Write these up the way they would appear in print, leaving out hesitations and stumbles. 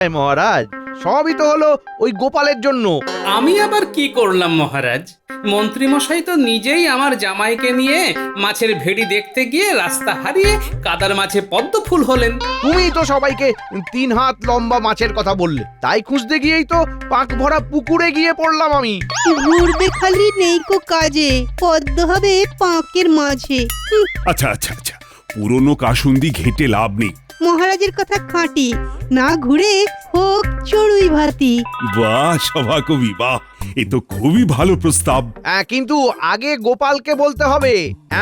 মহারাজ, সবই তো হলো ওই গোপালের জন্য। আমি আবার কি করলাম মহারাজ? মন্ত্রীমশাই তো নিজেই আমার জামাইকে নিয়ে মাছের ভেড়ি দেখতে গিয়ে রাস্তা হারিয়ে কাদার মাঝে পদ্ম ফুল হলেন। তুমি তো সবাইকে 3 হাত লম্বা মাছের কথা বললে, তাই খুঁজতে গিয়েই তো পাক ভরা পুকুরে গিয়ে পড়লাম আমি। ঘুরবে খালি নেই কো কাজে, পদ্ম হবে পাঁকের মাঝে। আচ্ছা আচ্ছা আচ্ছা, পুরনো কাসুন্দি ঘেটে লাভ নেই। মহারাজের কথা খাঁটি, না ঘুরে হোক চড়ুই ভাতি। বাহ সভাকবি বাহ, এ তো খুবই ভালো প্রস্তাব। কিন্তু আগে গোপালকে বলতে হবে,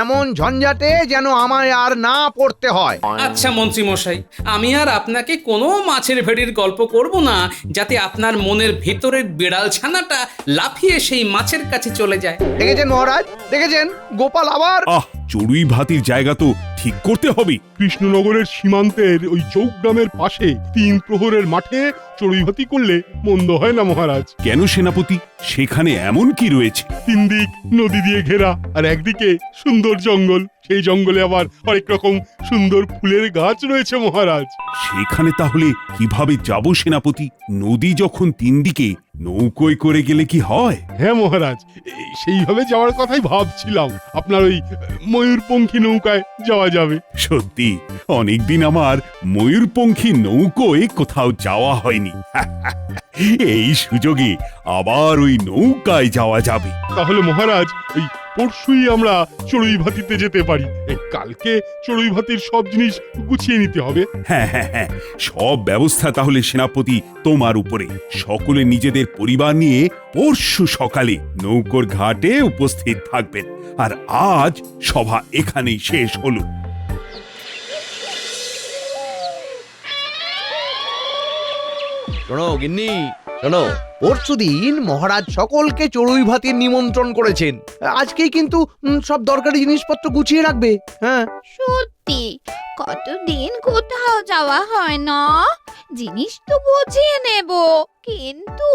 এমন ঝঞ্ঝাটে যেন আমায় আর না পড়তে হয়। আচ্ছা মন্ত্রীমশাই, আমি আর আপনাকে কোনো মাছের ভেড়ির গল্প করব না, যাতে আপনার মনের ভিতরের বিড়াল ছানাটা লাফিয়ে সেই মাছের কাছে চলে যায়। দেখেছেন মহারাজ, দেখেছেন গোপাল আবার। চড়ুই ভাতির জায়গা তো ঠিক করতে হবে। কৃষ্ণনগরের সীমান্তের ওই চৌগ্রামের পাশে 3 প্রহরের মাঠে চড়ুইভাতি করলে মন্দ হয় না মহারাজ। কেন সেনাপতি, সেখানে এমন কি রয়েছে? 3 দিক নদী দিয়ে ঘেরা, আর একদিকে সুন্দর জঙ্গল, সেই জঙ্গলে আবার অনেক রকম সুন্দর ফুলের গাছ রয়েছে মহারাজ। সেখানে তাহলে কিভাবে যাব সেনাপতি? নদী যখন 3 দিকে, নৌকোয় করে গেলে কি হয়? হ্যাঁ মহারাজ, সেইভাবে যাওয়ার কথাই ভাবছিলাম। আপনার ওই ময়ূরপঙ্খী নৌকায় যাওয়া যাবে। সত্যি অনেকদিন আমার ময়ূরপঙ্খী নৌকোয় কোথাও যাওয়া হয়নি। এই সুযোগে আবার ওই নৌকায় যাওয়া যাবে। তাহলে মহারাজ ওই পরশুই আমরা চড়ুইভাতিতে যেতে পারি। কালকে চড়ুইভাতির সব জিনিস গুছিয়ে নিতে হবে। হ্যাঁ হ্যাঁ হ্যাঁ, সব ব্যবস্থা তাহলে সেনাপতি তোমার উপরে। সকলে নিজেদের পরিবার নিয়ে পরশু সকালে নৌকোর ঘাটে উপস্থিত থাকবেন। আর আজ সভা এখানেই শেষ হলো। শোনো গিন্নি, শোনো, পরশুদিন মহারাজ সকলকে চড়ুই ভাতির নিমন্ত্রণ করেছেন। আজকেই কিন্তু সব দরকারি জিনিসপত্র গুছিয়ে রাখবে। হ্যাঁ সত্যি কতদিন কোথাও যাওয়া হয় না, জিনিস তো গুছিয়ে নেব, কিন্তু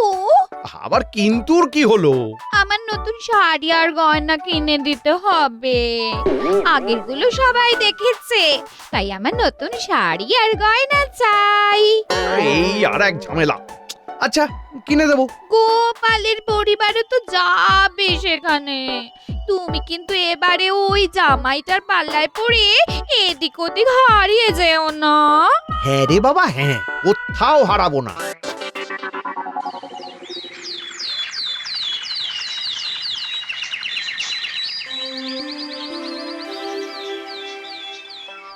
আবার কিন্তুর কি হলো? আমার নতুন শাড়ি আর গয়না কিনে দিতে হবে। আগেরগুলো সবাই দেখেছে, তাই আমার নতুন শাড়ি আর গয়না চাই। এই আর এক ঝামেলা। আচ্ছা, কিনে দেবো। গোপালের পরিবারও তো যাবে সেখানে। তুমি কিন্তু এবারে ওই জামাইটার পাল্লায় পড়ে এদিক ওদিক হারিয়ে যেও না। হ্যাঁ রে বাবা, হ্যাঁ, কোথাও হারাবো না।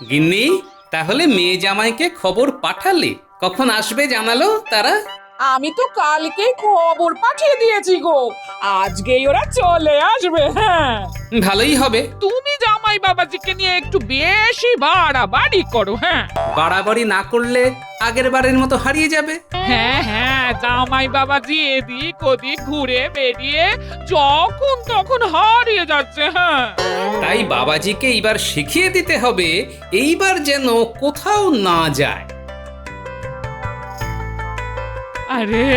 গিন্নি, তাহলে মেয়ে জামাইকে খবর পাঠালে? কখন আসবে জানালো তারা? আমি তো কালকেই খবর পাঠিয়ে দিয়েছি গো, আজকেই ওরা চলে আসবে। হ্যাঁ, ভালোই হবে। তুমি জামাই বাবাজিকে নিয়ে একটু বেশি বাড়াবাড়ি করো। হ্যাঁ বাড়াবাড়ি না করলে আগের বারের মতো হারিয়ে যাবে। হ্যাঁ হ্যাঁ, জামাই বাবাজি এদিক ওদিক ঘুরে বেরিয়ে যখন তখন হারিয়ে যাচ্ছে। হ্যাঁ, তাই বাবাজিকে এইবার শিখিয়ে দিতে হবে, এইবার যেন কোথাও না যায়। আরে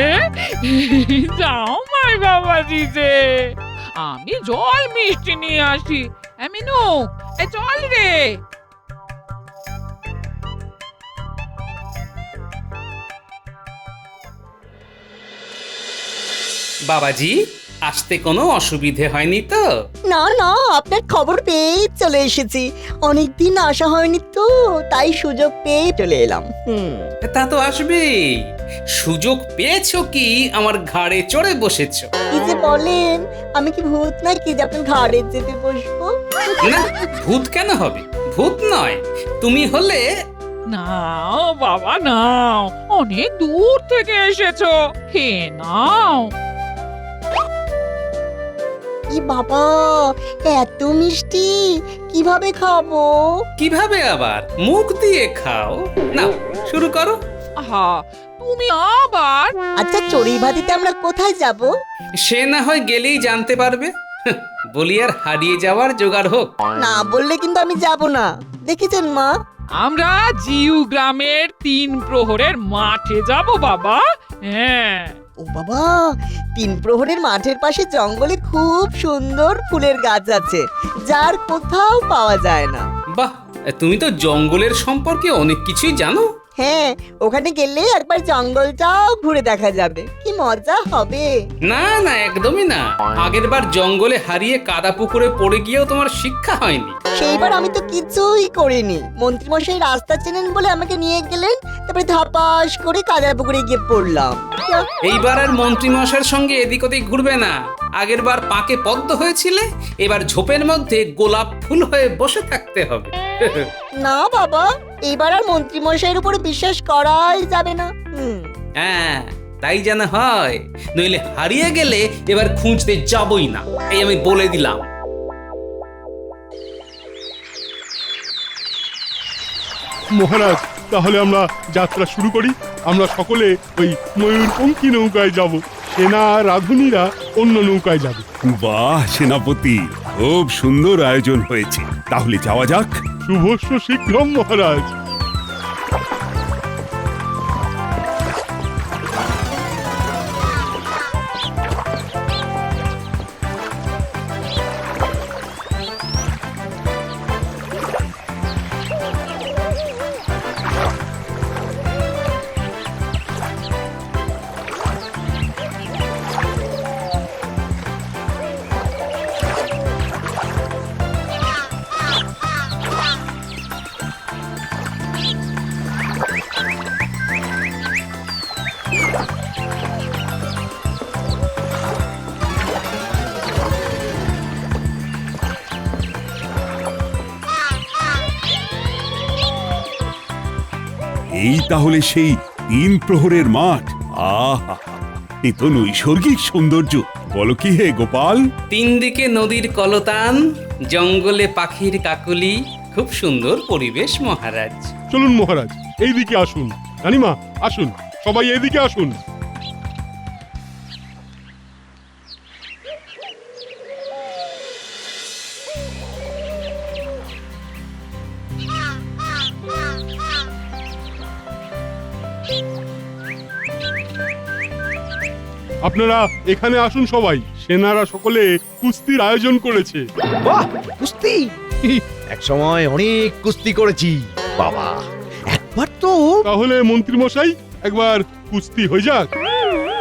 জামাই বাবাজি যে, আমি জল মিষ্টি নিয়ে আসি। মিনু, এ চল রে। বাবাজি, আসতে কোনো অসুবিধে হয়নি তো? না না, আপনার খবর পেয়ে চলে এসেছি। অনেকদিন আসা হয়নি তো, তাই সুযোগ পেয়ে চলে এলাম। তা তো আসবেই। সুযোগ পেয়েছো কি আমার ঘাড়ে চড়ে বসেছো? কি যে বলেন, আমি কি ভূত নাকি যে আপনার ঘাড়ে চেপে বসবো? না, ভূত কেন হবে? ভূত নয়, তুমি হলে। নাও বাবা নাও, অনেক দূর থেকে এসেছো, হে নাও। কি বাবা, এত মিষ্টি কিভাবে খাবো? কিভাবে আবার? মুখ দিয়ে খাও। নাও, শুরু করো। আহা, তুমি আবার। আচ্ছা, চড়ুইভাতিতে আমরা কোথায় যাব? সে না হয় গেলেই জানতে পারবে। বলি আর হারিয়ে যাওয়ার জোগাড় হোক। না বললে কিন্তু আমি যাব না। দেখেছেন মা, আমরা জিউ গ্রামের 3 প্রহরের মাঠে যাব বাবা। হ্যাঁ। ও বাবা, 3 প্রহরের মাঠের পাশে জঙ্গলে খুব সুন্দর ফুলের গাছ আছে, যার কোথাও পাওয়া যায় না। বাহ, তুমি তো জঙ্গলের সম্পর্কে অনেক কিছুই জানো। হ্যাঁ, ওখানে গেলে একবার জঙ্গলটাও ঘুরে দেখা যাবে, কি মজা হবে। না না, একদমই না। আগের বার জঙ্গলে হারিয়ে কাদা পুকুরে পড়ে গিয়েও তোমার শিক্ষা হয়নি। সেইবার আমি তো কিছুই করিনি, মন্ত্রীমশাই রাস্তা চেনেন বলে আমাকে নিয়ে গেলেন, তারপরে ধাপাস করে কাদা পুকুরে গিয়ে পড়লাম। এইবার আর মন্ত্রী মশাইয়ের সঙ্গে এদিক ওদিক ঘুরবে না। আগের বার পাকে পদ্ম হয়েছিলে, এবার ঝোপের মধ্যে গোলাপ ফুল হয়ে বসে থাকতে হবে। না বাবা, এইবার আর মন্ত্রীমশাইয়ের উপরে বিশ্বাস করাই যাবে না। হ্যাঁ, তাই যেন হয়, নইলে হারিয়ে গেলে এবার খুঁজতে যাবই না, এই আমি বলে দিলাম। মহারাজ, তাহলে আমরা যাত্রা শুরু করি। আমরা সকলে ওই ময়ূরপঙ্খী নৌকায় যাব, সেনা রাধুনীরা অন্য নৌকায় যাবে। বাহ সেনাপতি, খুব সুন্দর আয়োজন হয়েছে। তাহলে যাওয়া যাক। শুভস্য শীঘ্রম মহারাজ। এই তাহলে সেই 3 প্রহরের মাঠ। আহা, এ তো নৈসর্গিক সৌন্দর্য। বলো কি হে গোপাল? 3 দিকে নদীর কলতান, জঙ্গলে পাখির কাকলি, খুব সুন্দর পরিবেশ মহারাজ। চলুন মহারাজ, এইদিকে আসুন। রানীমা আসুন, সবাই এইদিকে আসুন। আপনারা এখানে আসুন সবাই, সেনারা সকলে কুস্তির আয়োজন করেছে। বাহ, কুস্তি! এক সময় অনেক কুস্তি করেছি বাবা, একবার তো তাহলে মন্ত্রীমশাই, একবার কুস্তি হয়ে যাক।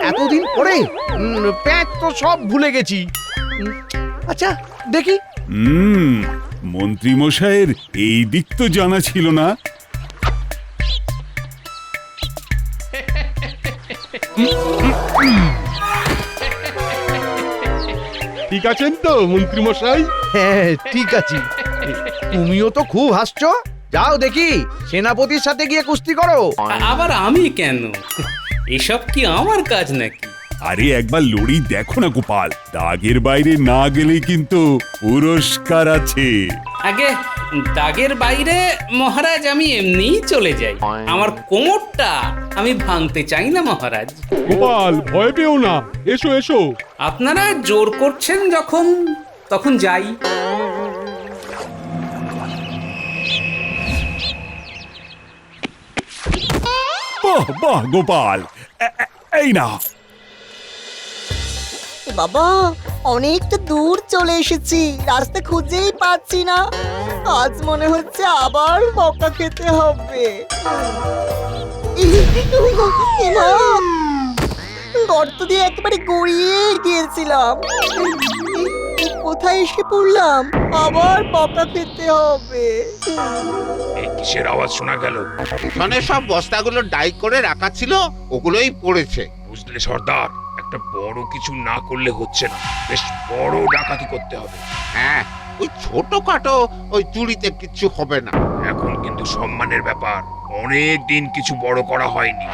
এতদিন পরে প্যাক তো সব ভুলে গেছি। আচ্ছা দেখি। মন্ত্রী মশাইয়ের এই দিক তো জানা ছিল না। ঠিক আছেন তো মন্ত্রীমশাই? হ্যাঁ ঠিক আছে। তুমিও তো খুব হাসছো। যাও দেখি সেনাপতির সাথে গিয়ে কুস্তি করো। আবার আমি কেন? এসব কি আমার কাজ নাকি? আরে একবার লড়ি দেখো না গোপাল, দাগের বাইরে না গেলে কিন্তু পুরস্কার আছে। আগে দাগের বাইরে মহারাজ আমি এমনিই চলে যাই। আমার কোমরটা আমি ভাঙতে চাই না মহারাজ। গোপাল, ভয় পেও না, এসো এসো। আপনারা জোর করছেন যখন, তখন যাই। বাহ বাহ গোপাল, এই না। বাবা, অনেকটা দূর চলে এসেছি, রাস্তা খুঁজেই পাচ্ছি না। আজ মনে হচ্ছে আবার বকা খেতে হবে। গর্ত দিয়ে একেবারে গড়িয়ে গিয়েছিলাম, কোথায় এসে পড়লাম? আবার বকা খেতে হবে। কিসের আওয়াজ শোনা গেল? পিছনে সব বস্তাগুলো ডাই করে রাখা ছিল, ওগুলোই পড়েছে। বুঝলে সর্দার, একটা বড় কিছু না করলে হচ্ছে না, বেশ বড় ডাকাতি করতে হবে। হ্যাঁ, ওই ছোটখাটো ওই চুরিতে কিচ্ছু হবে না। এখন কিন্তু সম্মানের ব্যাপার, অনেক দিন কিছু বড় করা হয়নি।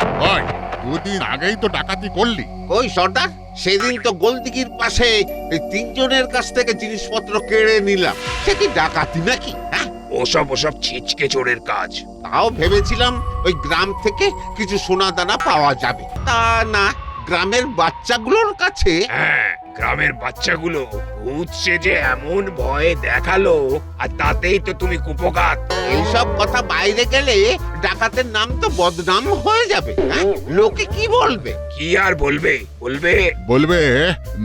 দুদিন আগেই তো ডাকাতি করলি। ওই সর্দার, সেদিন তো গোলদিঘির পাশে এই 3 জনের কাছ থেকে জিনিসপত্র কেড়ে নিলাম। সে কি ডাকাতি নাকি? হ্যাঁ, ওসব ছিচকে চোরের কাজ। তাও ভেবেছিলাম ওই গ্রাম থেকে কিছু সোনা দানা পাওয়া যাবে, তা না, গ্রামের বাচ্চাগুলোর কাছে। হ্যাঁ, গ্রামের বাচ্চাগুলো ভূত সেজে এমন ভয়ে দেখালো, আর তাতেই তো তুমি কুপকাত। এইসব কথা বাইরে গেলে ডাকাতের নাম তো বদনাম হয়ে যাবে। হ্যাঁ, লোকে কি বলবে? কি আর বলবে? বলবে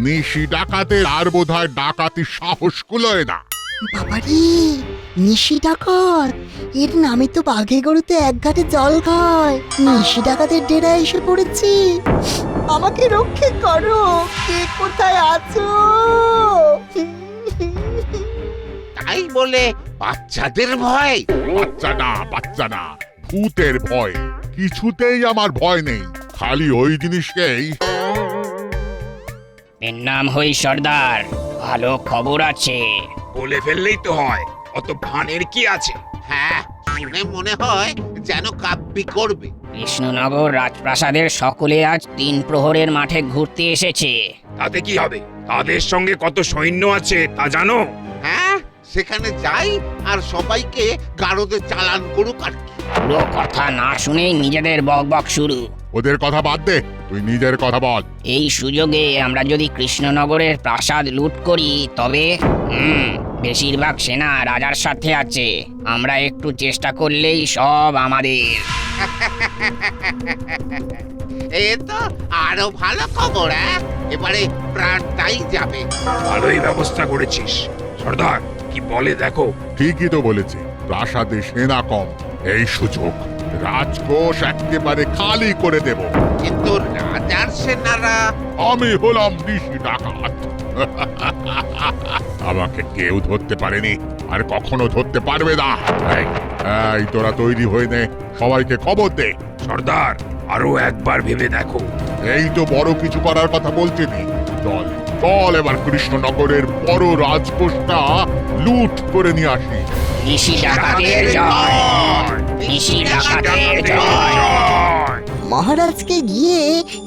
নিশি ডাকাতের আর বোধহয় ডাকাতির সাহস কুলোয় না। বাবারে, নিশি ডাকাত, এর নামে তো বাঘে গরুতে এক ঘাটে জল খায়। নিশি ডাকাতের ডেরা এসে পড়েছি, আমাকে রক্ষে করো, কে কোথায় আছো? তাই বলে বাচ্চাদের ভয়? বাচ্চা না, ভূতের ভয়। কিছুতেই আমার ভয় নেই, খালি ওই জিনিসকেই। এর নাম হই সর্দার, ভালো খবর আছে। বলে ফেললেই তো হয়, অত ভানের কি আছে? হ্যাঁ, শুনে মনে হয় যেন কাব্যি করবে। কৃষ্ণনগর রাজপ্রাসাদের সকলে আজ 3 প্রহরের মাঠে ঘুরতে এসেছে। তাতে কি হবে? তাদের সঙ্গে কত সৈন্য আছে তা জানো? হ্যাঁ, সেখানে যাই আর সবাইকে গারদে চালান করুক আর কি। পুরো কথা না শুনেই নিজেদের বকবক শুরু। ওদের কথা বাদ দে, তুই নিজের কথা বল। এই সুযোগে আমরা যদি কৃষ্ণনগরের প্রাসাদ লুট করি তবে বেশিরভাগ সেনা রাজার সাথে আছে। আমরা একটু চেষ্টা করলেই সব আমাদের। এ তো আরো ভালো খবর। এবারে প্রাণটাই যাবে। ভালোই ব্যবস্থা করেছিস সর্দার, কি বলে দেখো। ঠিকই তো বলেছে, প্রাসাদে সেনা কম, এই সুযোগ রাজকোষ একেবারে খালি করে দেব। কিন্তু রাজার সেনারা? আমি হলাম নিশি ডাকাত। আমাকে কেউ ধরতে পারেনি, আর কখনো ধরতে পারবে না। এই তোরা তৈরি হয়ে নে, সবাইকে খবর দে। সর্দার, আরো একবার ভেবে দেখো। এই তো বড় কিছু করার কথা বলছিনি। চল চল, এবার কৃষ্ণনগরের বড় রাজকোষটা লুট করে নিয়ে আসি। নিশি ডাকাতের জয়, নিশি ডাকাতের জয়। মহারাজকে গিয়ে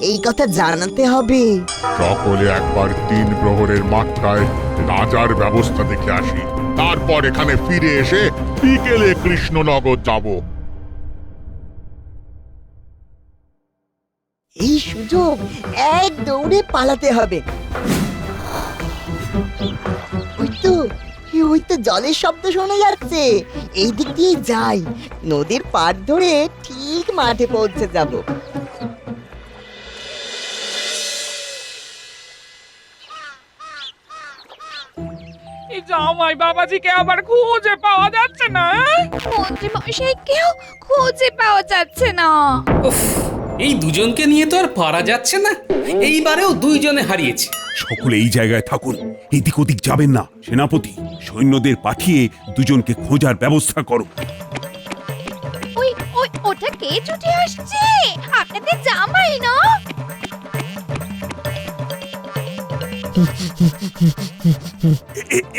এই কথা জানাতে হবে। সকলে একবার 3 প্রহরের মাঠটায় রাজার ব্যবস্থা দেখে আসি, তারপর এখানে ফিরে এসে বিকেলে কৃষ্ণনগর যাব। এই সুযোগ এক দৌড়ে পালাতে হবে। ওই তো জলের শব্দ শোনা যাচ্ছে, এই দিক দিয়ে যাই, নদীর পাড় ধরে ঠিক মাঠে পৌঁছে যাব। এই জামাই বাবাজিকে আবার খুঁজে পাওয়া যাচ্ছে না। মন্ত্রী মশাইকেও খুঁজে পাওয়া যাচ্ছে না। উফ, এই দুজনকে নিয়ে তো আর পারা যাচ্ছে না। এইবারেও 2 জনে হারিয়েছে। সকলে এই জায়গায় থাকুন, এদিক ওদিক যাবেন না। সেনাপতি, সৈন্যদের পাঠিয়ে দুজনকে খোঁজার ব্যবস্থা করো। ওই ওই ওটা কে ছুটে আসছে? আপনাদের জামাই না?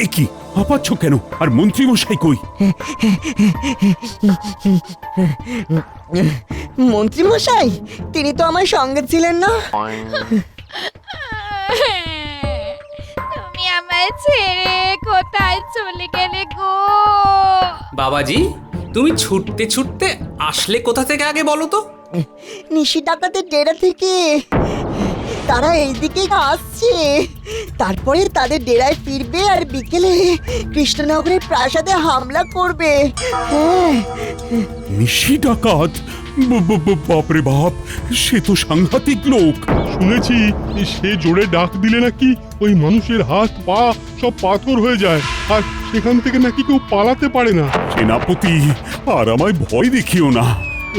এ কি হাঁপাচ্ছ কেন? আর মন্ত্রী মশাই কই? মন্ত্রী মশাই, তিনি তো আমার সঙ্গে ছিলেন না। তুমি আমায় ছেড়ে কোথায় চলে গেলে গো? বাবাজি, তুমি ছুটতে ছুটতে আসলে কোথা থেকে আগে বলো তো? নিশি ডাকাতের ডেরা থেকে। তারা এইদিকে আসছে, তারপরে তাদের ডেরায় ফিরবে আর বিকেলে কৃষ্ণনগরের প্রাসাদে হামলা করবে। হ্যাঁ, নিশি ডাকাত? বাপরে বাপ, সে তো সাংঘাতিক লোক। শুনেছি সে জোরে ডাক দিলে নাকি ওই মানুষের হাত পা সব পাথর হয়ে যায়, আর সেখান থেকে নাকি কেউ পালাতে পারে না। সেনাপতি, আর আমায় ভয় দেখিও না।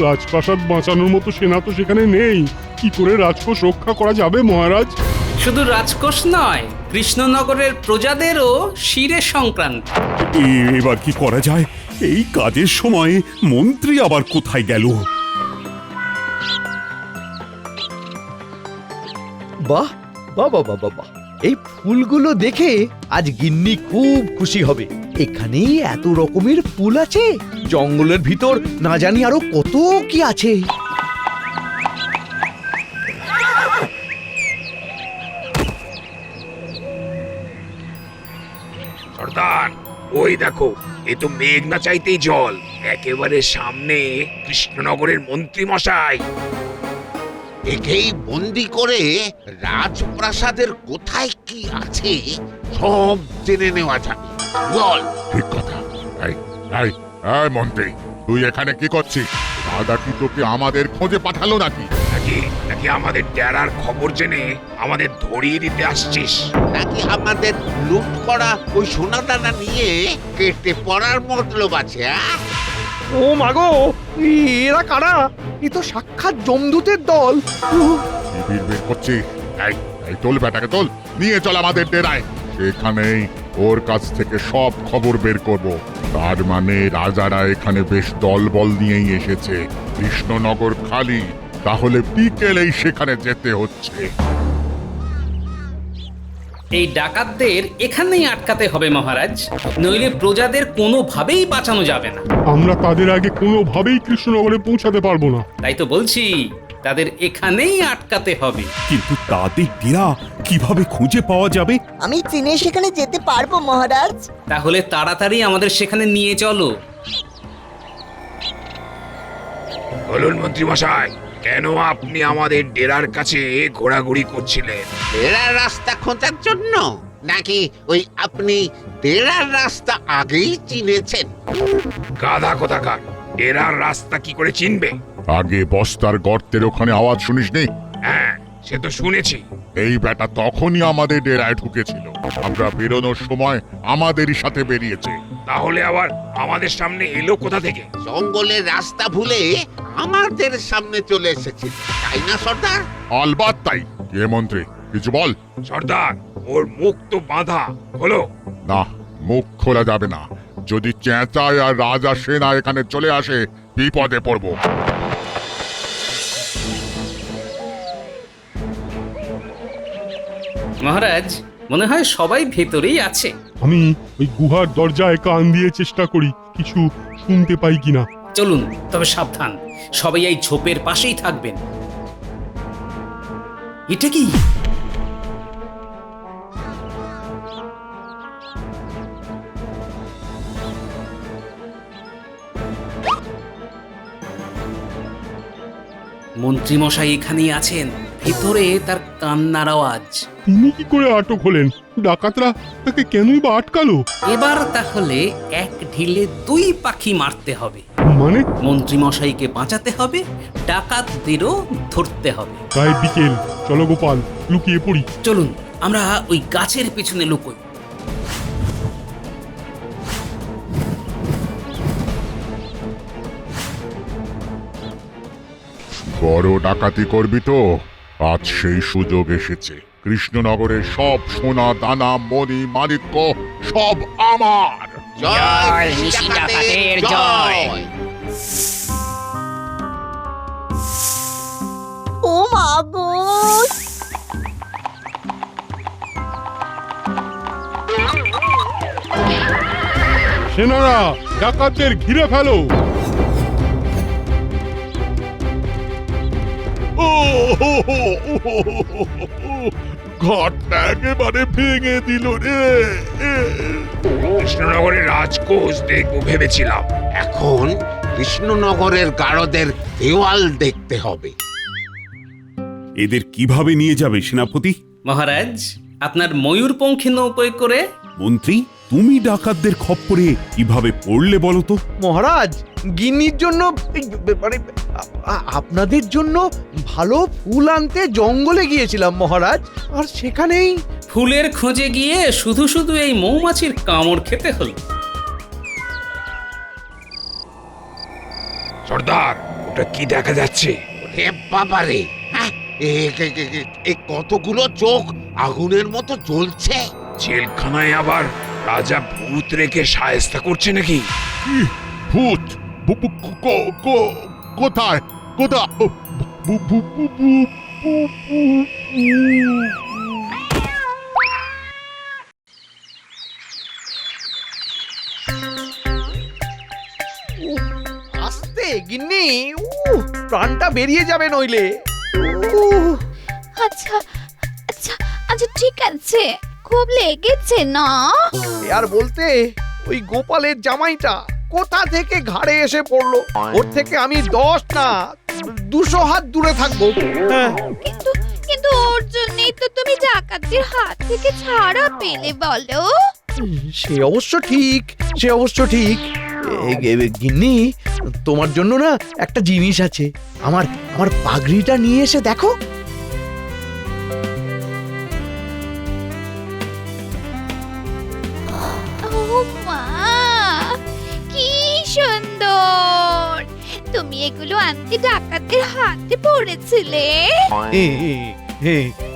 রাজপ্রাসাদ বাঁচানোর মতো সেনা তো সেখানে নেই, কি করে রাজকোষ রক্ষা করা যাবে মহারাজ? শুধু রাজকোষ নয়, কৃষ্ণনগরের প্রজাদেরও শিরে সংক্রান্ত। এবার কি করা যায়? এই কাজের সময় মন্ত্রী আবার কোথায় গেল? বাহ বাহ বাহ বাহ বাহ, এই ফুলগুলো দেখে আজ গিন্নি খুব খুশি হবে। এখানেই এত রকমের ফুল আছে, জঙ্গলের ভিতর না জানি আরো কত কি আছে। সর্দার, ওই দেখো, এ তো মেঘ না চাইতেই জল। একেবারে সামনে কৃষ্ণনগরের মন্ত্রী মশাই। একেই বন্দি করে রাজপ্রাসাদের কোথায় কি আছে সব জেনে নেওয়া যাবে। বল। ঠিক কথা। এই এই এই মন্ত্রী, তুই এখানে কি করছিস? দাদা কি তোকে আমাদের খোঁজে পাঠালো নাকি? নাকি নাকি আমাদের ডেরার খবর জেনে আমাদের ধরিয়ে দিতে আসছিস? নাকি আমাদের লুট করা ওই সোনা দানা নিয়ে কেটে পড়ার মতলব আছে? ও মাগো, এরা কারা? এ তো সাক্ষাৎ যমদূতের দল। বিড় বের করছি। এই এই তোল বেটাকে তোল, নিয়ে চল আমাদের ডেরায়। সেখানেই ওর কাছ থেকে সব খবর বের করব। তার মানে রাজারা এখানে বেশ দলবল নিয়েই এসেছে। কৃষ্ণনগর খালি, তাহলে বিকেলেই সেখানে যেতে হচ্ছে। এই ডাকাতদের এখানেই আটকাতে হবে মহারাজ, নইলে প্রজাদের কোনোভাবেই বাঁচানো যাবে না। আমরা তাদের আগে কোনোভাবেই কৃষ্ণনগরে পৌঁছাতে পারবো না। তাই তো বলছি, তাদের এখানেই আটকাতে হবে। কিন্তু তাদের ডেরা কিভাবে খুঁজে পাওয়া যাবে? আমি চিনে সেখানে যেতে পারবো মহারাজ। তাহলে তাড়াতাড়ি আমাদের সেখানে নিয়ে চলো। বলুন মন্ত্রী মশাই, কেন আপনি আমাদের ডেরার কাছে ঘোরাঘুরি করছিলেন? ডেরার রাস্তা খোঁজার জন্য, নাকি ওই আপনি ডেরার রাস্তা আগেই চিনেছেন? গাধা কোথাকার, ডেরার রাস্তা কি করে চিনবে? আগে বস্তার গর্তের ওখানে আওয়াজ শুনিসনি? হ্যাঁ, সে তো শুনেছি। এই বেটা তখনই আমাদের ডেরায় ঢুকেছিল। আমরা বেরোনোর সময় আমাদেরই সাথে বেরিয়েছে। তাহলে আবার আমাদের সামনে এলো কোথা থেকে? জঙ্গলের রাস্তা ভুলে আমাদের সামনে চলে এসেছে, তাই না সর্দার? আলবাত তাই। কে মন্ত্রী, কিছু বল। সর্দার, ওর মুখ তো বাঁধা, হলো না, মুখ খোলা যাবে না। যদি চেঁচায় আর রাজা সেনা এখানে চলে আসে, বিপদে পড়বো। মহারাজ, মনে হয় সবাই ভেতরেই আছে। আমি ওই গুহার দরজায় কান দিয়ে চেষ্টা করি কিছু শুনতে পাই কিনা। চলুন, তবে সাবধান, সবাই এই ঝোপের পাশেই থাকবেন। এটা কি? মন্ত্রীমশাই এখানেই আছেন, ভেতরে তার কান্নার আওয়াজ। তিনি কি করে আটক হলেন? ডাকাতরা তাকে কেনই বা আটকালো? এবার তাহলে এক ঢিলে দুই পাখি মারতে হবে। মানে? মন্ত্রীমশাইকে বাঁচাতে হবে, ডাকাতদেরও ধরতে হবে। প্রায় বিকেল, চলো গোপাল, লুকিয়ে পড়ি। চলুন, আমরা ওই গাছের পেছনে লুকোই। বড় ডাকাতি করবি তো? আজ সেই সুযোগ এসেছে। কৃষ্ণনগরের সব সোনা দানা মণি মাণিক্য সব আমার। জয় নিশি ডাকাতের জয়। ও মা গো! সেনারা, ডাকাতদের ঘিরে ফেলো। ঘরটা একেবারে ভেঙে দিল রে। কৃষ্ণনগরের রাজকোষ দেখবো ভেবেছিলাম। এখন কৃষ্ণনগরের গারদের দেওয়াল দেখতে হবে। এদের কিভাবে নিয়ে যাবে সেনাপতি? মহারাজ, আপনার ময়ূরপঙ্খী নৌকোয় করে। মন্ত্রী, তুমি ডাকাতদের খপ্পরে কিভাবে পড়লে বলো তো? মহারাজ, গিন্নির জন্য মানে আপনাদের জন্য ভালো ফুল আনতে জঙ্গলে গিয়েছিলাম মহারাজ, আর সেখানেই ফুলের খোঁজে গিয়ে শুধু শুধু এই মৌমাছির কামড় খেতে হলো। সর্দার, ওটা কি দেখা যাচ্ছে? হে বাবা রে, কতগুলো চোখ আগুনের মতো জ্বলছে। জেলখানায় আবার রাজা ভূত রেখে শায়েস্তা করছে নাকি? কি ভূত? কোথায় কোথায়? আস্তে গিন্নি, প্রাণটা বেরিয়ে যাবে নইলে। আচ্ছা আচ্ছা আচ্ছা, ঠিক আছে, খুব লেগেছে না? আর বলতে, ওই গোপালের জামাইটা কোথা থেকে ঘাড়ে এসে পড়লো, ওর থেকে আমি 10 না 200 হাত দূরে থাকবো। হ্যাঁ, কিন্তু কিন্তু ওর জন্যই তো তুমি ডাকাতদের হাত থেকে ছাড়া পেলে বলো। সে অবশ্য ঠিক, সে অবশ্য ঠিক। গিন্নি, তোমার জন্য না একটা জিনিস আছে। আমার আমার পাগড়িটা নিয়ে এসে দেখো। ও মা, কি সুন্দর! তুমি এগুলো আনতে ডাকাতের হাতে পড়েছিলে?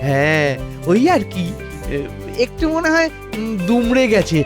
হ্যাঁ, ওই আর কি, একটু মনে হয় দুমড়ে গেছে।